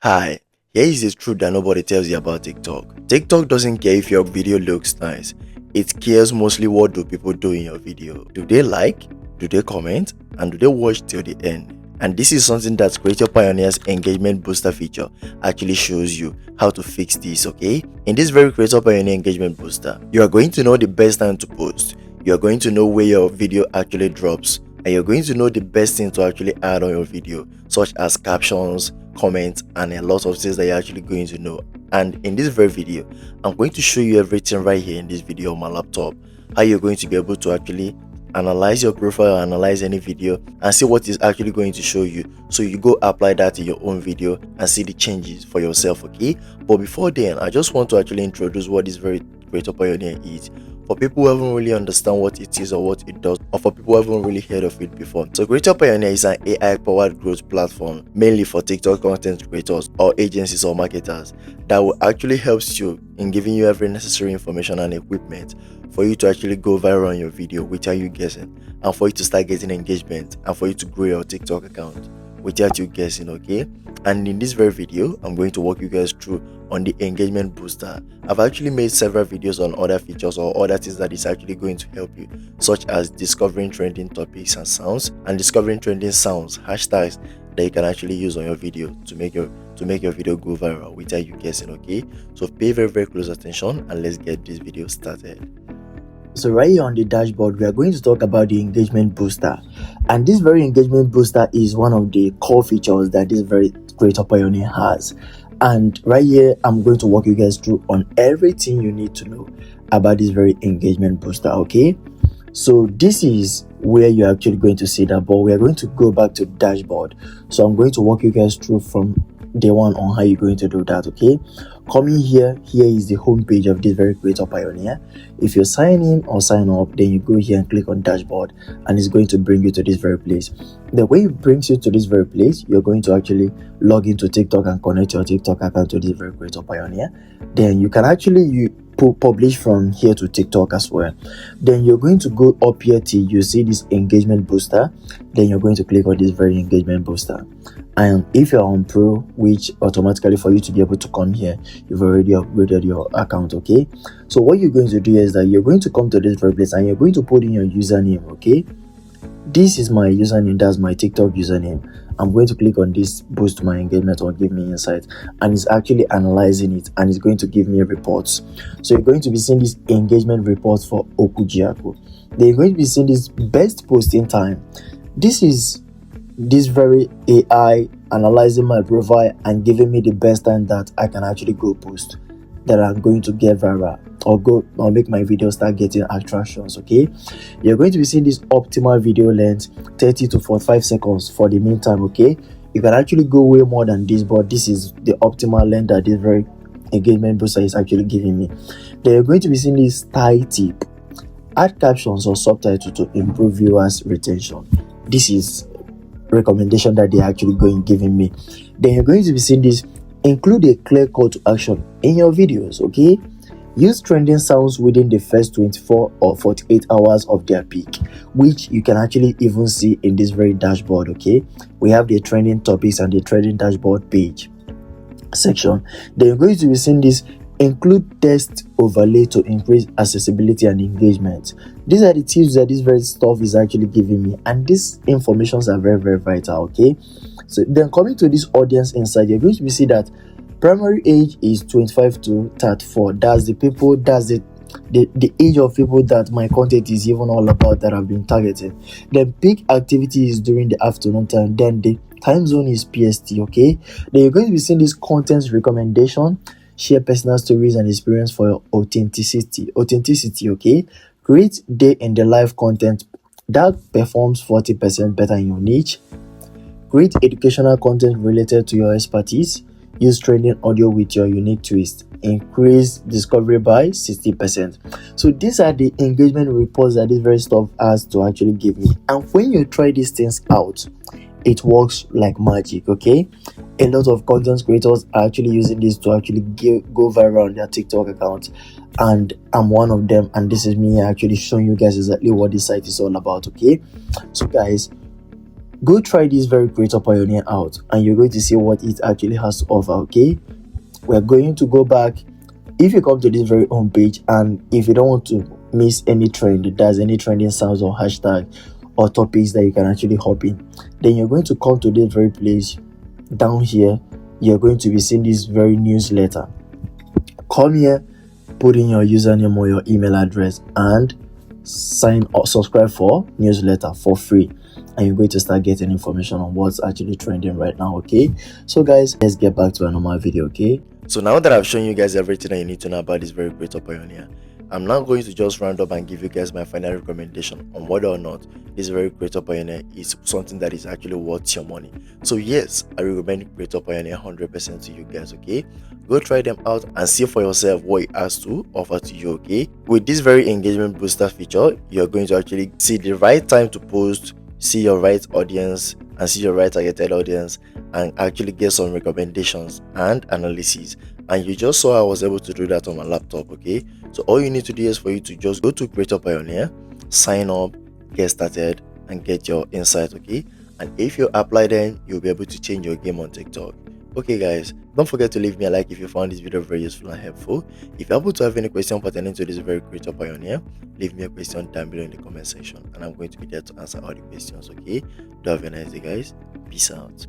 Hi, here is the truth that nobody tells you about TikTok. TikTok doesn't care if your video looks nice. It cares mostly what do people do in your video. Do they like? Do they comment? And do they watch till the end? And this is something that Creator Pioneer's engagement booster feature actually shows you how to fix this, okay? In this very Creator Pioneer engagement booster, you are going to know the best time to post. You are going to know where your video actually drops. And you're going to know the best thing to actually add on your video, such as captions, comments, and a lot of things that you're actually going to know. And in this very video, I'm going to show you everything right here in this video on my laptop, how you're going to be able to actually analyze your profile, analyze any video, and see what is actually going to show you, so you go apply that in your own video and see the changes for yourself, okay? But before then, I just want to actually introduce what this very Creator Pioneer is, for people who haven't really understand what it is or what it does, or for people who haven't really heard of it before. So Creator Pioneer is an AI-powered growth platform mainly for TikTok content creators or agencies or marketers that will actually help you in giving you every necessary information and equipment for you to actually go viral on your video without you guessing, and for you to start getting engagement, and for you to grow your TikTok account without you guessing, okay? And in this very video, I'm going to walk you guys through on the engagement booster. I've actually made several videos on other features or other things that is actually going to help you, such as discovering trending topics and sounds, and discovering trending sounds, hashtags that you can actually use on your video to make your video go viral without you guessing, okay? So pay very close attention and let's get this video started. So right here on the dashboard, we are going to talk about the engagement booster, and this very engagement booster is one of the core features that this very Creator Pioneer has. And right here, I'm going to walk you guys through on everything you need to know about this very engagement booster, okay? So this is where you're actually going to see that, but we are going to go back to the dashboard. So I'm going to walk you guys through from day one on how you're going to do that, okay? Coming here is the home page of this very Creator Pioneer. If you sign in or sign up, then you go here and click on dashboard, and it's going to bring you to this very place. The way it brings you to this very place, you're going to actually log into TikTok and connect your TikTok account to this very Creator Pioneer. Then you can actually publish from here to TikTok as well. Then you're going to go up here till you see this engagement booster. Then you're going to click on this very engagement booster. And if you're on Pro, which automatically for you to be able to come here, you've already upgraded your account, okay? So what you're going to do is that you're going to come to this very place and you're going to put in your username, okay? This is my username, that's my TikTok username. I'm going to click on this boost my engagement or give me insight, and it's actually analyzing it and it's going to give me reports. So you're going to be seeing this engagement reports for OKWUJIAKU. Then you're going to be seeing this best posting time. This is this very AI analyzing my profile and giving me the best time that I can actually go post, that I'm going to get viral or make my video start getting attractions, okay? You're going to be seeing this optimal video length, 30 to 45 seconds for the meantime, okay? You can actually go way more than this, but this is the optimal length that this very engagement booster is actually giving me. Then you're going to be seeing this style tip: add captions or subtitles to improve viewers retention. This is recommendation that they're actually giving me. Then you're going to be seeing this: include a clear call to action in your videos, okay? Use trending sounds within the first 24 or 48 hours of their peak, which you can actually even see in this very dashboard, okay? We have the trending topics and the trending dashboard page section. Then you're going to be seeing this: include text overlay to increase accessibility and engagement. These are the tips that this very stuff is actually giving me, and these informations are very vital, okay? So then coming to this audience insight, you're going to see that primary age is 25 to 34. That's the people, that's the age of people that my content is even all about, that I've been targeting. Then peak activity is during the afternoon time. Then the time zone is PST, okay? Then you're going to be seeing this content recommendation: share personal stories and experience for your authenticity, okay? Create day in the life content that performs 40% better in your niche. Create educational content related to your expertise. Use trending audio with your unique twist. Increase discovery by 60%. So these are the engagement reports that this very stuff has to actually give me. And when you try these things out, it works like magic, okay? A lot of content creators are actually using this to actually go viral on their TikTok account, and I'm one of them, and this is me actually showing you guys exactly what this site is all about, okay? So guys, Go try this very Creator Pioneer out, and you're going to see what it actually has to offer. Okay, we're going to go back. If you come to this very home page, and if you don't want to miss any trend, there's any trending sounds or hashtag or topics that you can actually hop in, then you're going to come to this very place. Down here, you're going to be seeing this very newsletter. Come here, put in your username or your email address, and sign or subscribe for newsletter for free, and you're going to start getting information on what's actually trending right now. Okay, so guys, let's get back to a normal video. Okay, so now that I've shown you guys everything that you need to know about this very Creator Pioneer, I'm now going to just round up and give you guys my final recommendation on whether or not this very Creator Pioneer is something that is actually worth your money. So yes, I recommend Creator Pioneer 100% to you guys. Okay, go try them out and see for yourself what it has to offer to you. Okay, with this very engagement booster feature, you're going to actually see the right time to post, see your right audience, and see your right targeted audience, and actually get some recommendations and analysis. And you just saw I was able to do that on my laptop. Okay, so all you need to do is for you to just go to Creator Pioneer, sign up, get started, and get your insight. Okay, and if you apply, then you'll be able to change your game on TikTok. Okay guys, don't forget to leave me a like if you found this video very useful and helpful. If you happen to have any question pertaining to this very Creator Pioneer, leave me a question down below in the comment section, and I'm going to be there to answer all the questions. Okay, do have a nice day guys. Peace out.